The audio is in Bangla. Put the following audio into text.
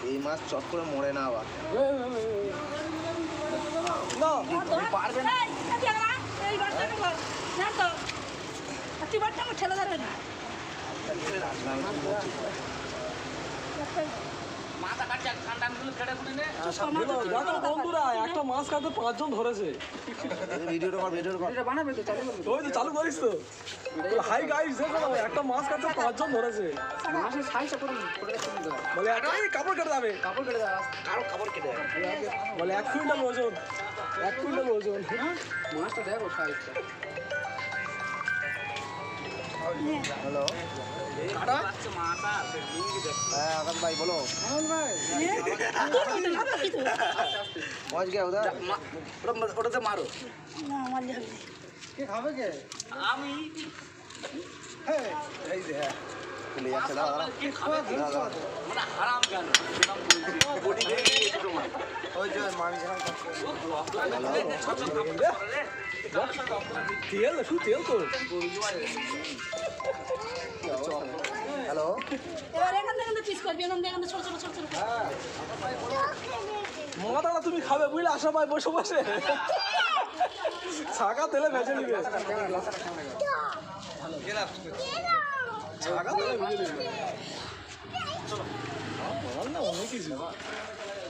এই মাছ চট করে মরে না আবার। বন্ধুরা একটা মাছ কাটতে 5 জন ধরেছে। চালু করিস তো। হাই গাইস, দেখো একটা মাছ কাটতে 5 জন ধরেছে। বলে কাপড় কেটে যাবে, বলে 1 কুইন্টাল ওজন, 1 কুইন্টাল ওজন। মাছটা দেখো সাইজটা। হ্যালো, হ্যাঁ আকাশ ভাই বলো। পৌঁছ গিয়া উধর, ওটাতে মারো। কে খাবে কে? আমি। এই যে হ্যাঁ চলে যাচ্ছে। দাদা মানে হারাম কেন বডি দেখে ছোট মাছ ওই যে মাছ তেল শুধু তেল তো। হ্যালো, এবার এখান থেকে পিস করবি, এখান থেকে ছোট ছোট ছোট ছোট। মাথাটা তুমি খাবে বুঝলে, আশা পাই বসে বসে ছাকা তেলে ভেজে নিবে, ছাকা তেলে ভেজে নিবে। না অনেক কিছু